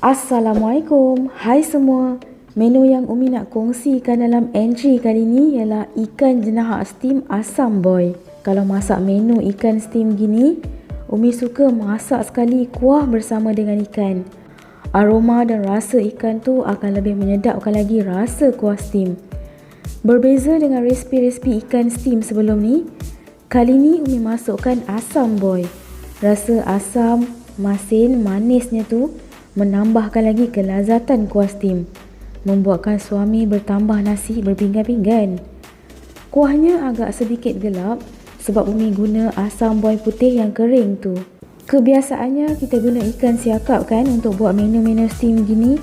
Assalamualaikum, hai semua. Menu yang Umi nak kongsikan dalam entry kali ni ialah ikan jenahak steam asam boy. Kalau masak menu ikan steam gini, Umi suka masak sekali kuah bersama dengan ikan. Aroma dan rasa ikan tu akan lebih menyedapkan lagi rasa kuah steam. Berbeza dengan resipi-resipi ikan steam sebelum ni, kali ni Umi masukkan asam boy. Rasa asam, masin, manisnya tu menambahkan lagi kelazatan kuah steam, membuatkan suami bertambah nasi berpinggan-pinggan. Kuahnya agak sedikit gelap sebab Umi guna asam boy putih yang kering tu. Kebiasaannya kita guna ikan siakap kan untuk buat menu-menu steam gini.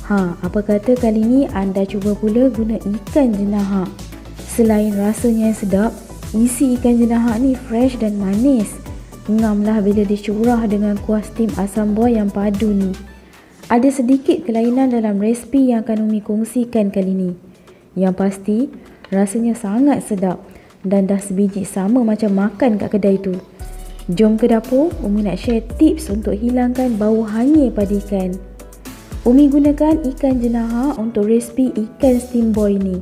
Apa kata kali ni anda cuba pula guna ikan jenahak. Selain rasanya yang sedap, isi ikan jenahak ni fresh dan manis. Ngamlah bila dicurah dengan kuah steam asam boy yang padu ni. Ada sedikit kelainan dalam resipi yang akan Umi kongsikan kali ni. Yang pasti, rasanya sangat sedap dan dah sebiji sama macam makan kat kedai tu. Jom ke dapur, Umi nak share tips untuk hilangkan bau hanyir pada ikan. Umi gunakan ikan jenahak untuk resipi ikan steam boy ni.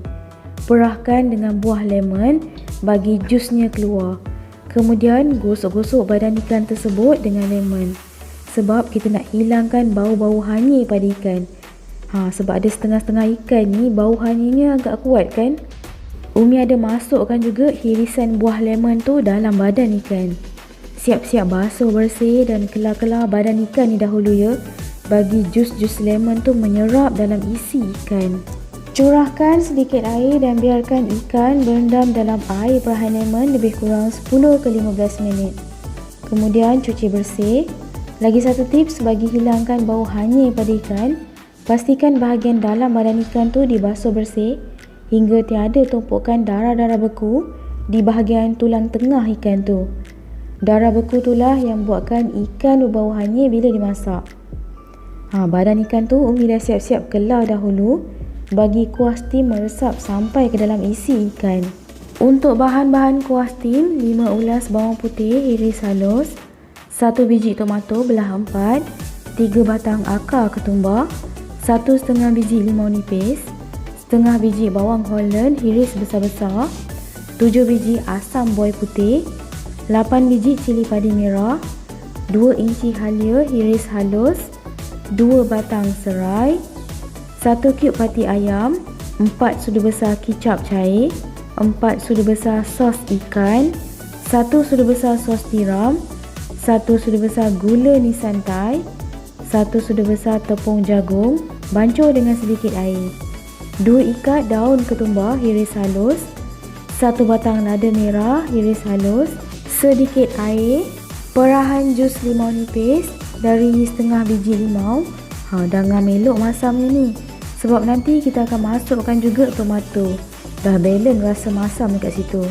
Perahkan dengan buah lemon bagi jusnya keluar. Kemudian gosok-gosok badan ikan tersebut dengan lemon. Sebab kita nak hilangkan bau-bau hanyir pada ikan. Sebab ada setengah-setengah ikan ni bau hanyirnya agak kuat kan. Umi ada masukkan juga hirisan buah lemon tu dalam badan ikan. Siap-siap basuh bersih dan kelar-kelar badan ikan ni dahulu ya. Bagi jus-jus lemon tu menyerap dalam isi ikan. Curahkan sedikit air dan biarkan ikan berendam dalam air perahan lemon lebih kurang 10 ke 15 minit. Kemudian cuci bersih. Lagi satu tips bagi hilangkan bau hanyir pada ikan, pastikan bahagian dalam badan ikan tu dibasuh bersih hingga tiada tumpukan darah-darah beku di bahagian tulang tengah ikan tu. Darah beku itulah yang buatkan ikan berbau hanyir bila dimasak. Badan ikan tu Umi dah siap-siap kelar dahulu bagi kuah steam meresap sampai ke dalam isi ikan. Untuk bahan-bahan kuah steam, 5 ulas bawang putih iris halus, 1 biji tomato belah 4, 3 batang akar ketumbar, 1,5 biji limau nipis, setengah biji bawang Holland iris besar-besar, 7 biji asam boy putih, 8 biji cili padi merah, 2 inci halia iris halus, 2 batang serai, 1 kub hati ayam, 4 sudu besar kicap cair, 4 sudu besar sos ikan, 1 sudu besar sos tiram, 1 sudu besar gula ni santai, 1 sudu besar tepung jagung, bancuh dengan sedikit air, 2 ikat daun ketumbar iris halus, 1 batang lada merah iris halus, sedikit air, perahan jus limau nipis dari setengah biji limau. Dah ngamelok masamnya ni. Sebab nanti kita akan masukkan juga tomato. Dah balance rasa masam dekat situ.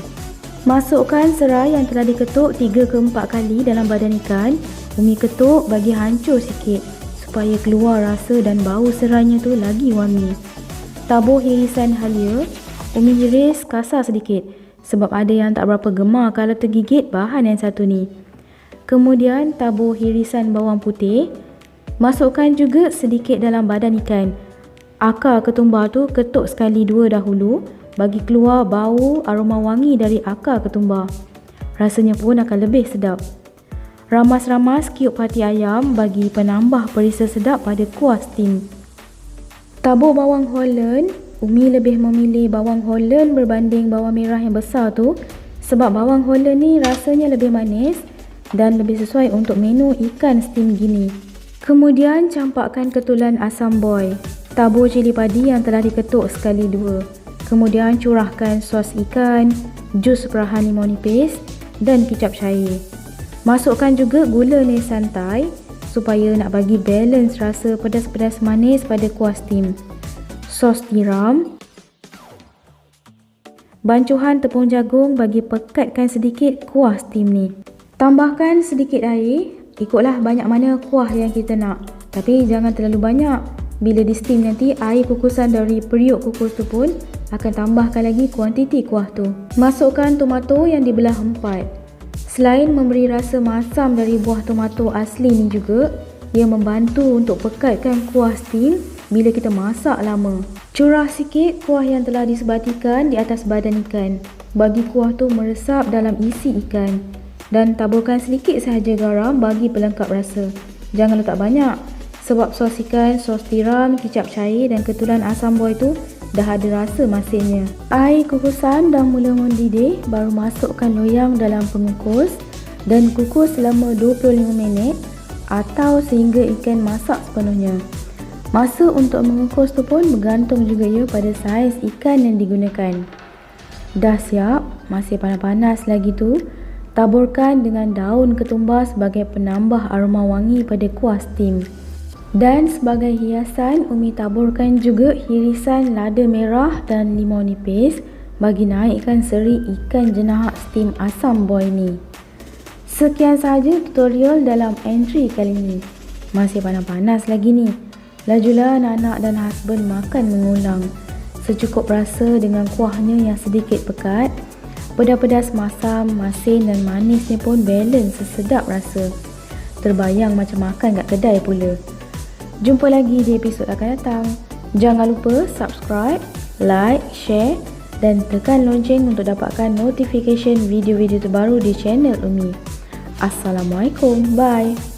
Masukkan serai yang telah diketuk 3 ke 4 kali dalam badan ikan. Umi ketuk bagi hancur sikit supaya keluar rasa dan bau serainya tu lagi wangi. Tabur hirisan halia. Umi hiris kasar sedikit sebab ada yang tak berapa gemar kalau tergigit bahan yang satu ni. Kemudian tabur hirisan bawang putih. Masukkan juga sedikit dalam badan ikan. Akar ketumbar tu ketuk sekali 2 dahulu bagi keluar bau aroma wangi dari akar ketumbar. Rasanya pun akan lebih sedap. Ramas-ramas kub hati ayam bagi penambah perisa sedap pada kuah steam. Tabur bawang Holland. Umi lebih memilih bawang Holland berbanding bawang merah yang besar tu sebab bawang Holland ni rasanya lebih manis dan lebih sesuai untuk menu ikan steam gini. Kemudian campakkan ketulan asam boy. Tabur cili padi yang telah diketuk sekali 2. Kemudian curahkan sos ikan, jus perahan limau nipis dan kicap cair. Masukkan juga gula ni santai supaya nak bagi balance rasa pedas-pedas manis pada kuah steam. Sos tiram. Bancuhan tepung jagung bagi pekatkan sedikit kuah steam ni. Tambahkan sedikit air, ikutlah banyak mana kuah yang kita nak. Tapi jangan terlalu banyak. Bila di steam nanti, air kukusan dari periuk kukus tu pun akan tambahkan lagi kuantiti kuah tu. Masukkan tomato yang dibelah 4. Selain memberi rasa masam dari buah tomato asli ni juga, Ia membantu untuk pekatkan kuah steam bila kita masak lama. Curah sikit kuah yang telah disebatikan di atas badan ikan. Bagi kuah tu meresap dalam isi ikan. Dan taburkan sedikit sahaja garam bagi pelengkap rasa. Jangan letak banyak sebab sos ikan, sos tiram, kicap cair dan ketulan asam boy tu dah ada rasa masinnya. Air kukusan dah mula mendidih, baru masukkan loyang dalam pengukus dan kukus selama 25 minit atau sehingga ikan masak sepenuhnya. Masa untuk mengukus tu pun bergantung juga ya pada saiz ikan yang digunakan. Dah siap, masih panas-panas lagi tu, taburkan dengan daun ketumbar sebagai penambah aroma wangi pada kuah steam. Dan sebagai hiasan, Umi taburkan juga irisan lada merah dan limau nipis bagi naikkan seri ikan jenahak steam asam boy ni. Sekian sahaja tutorial dalam entry kali ni. Masih panas-panas lagi ni. Lajulah anak-anak dan husband makan mengulang. Secukup rasa dengan kuahnya yang sedikit pekat. Pedas-pedas masam, masin dan manisnya pun balance sesedap rasa. Terbayang macam makan kat kedai pula. Jumpa lagi di episod akan datang. Jangan lupa subscribe, like, share dan tekan lonceng untuk dapatkan notification video-video terbaru di channel Umi. Assalamualaikum. Bye.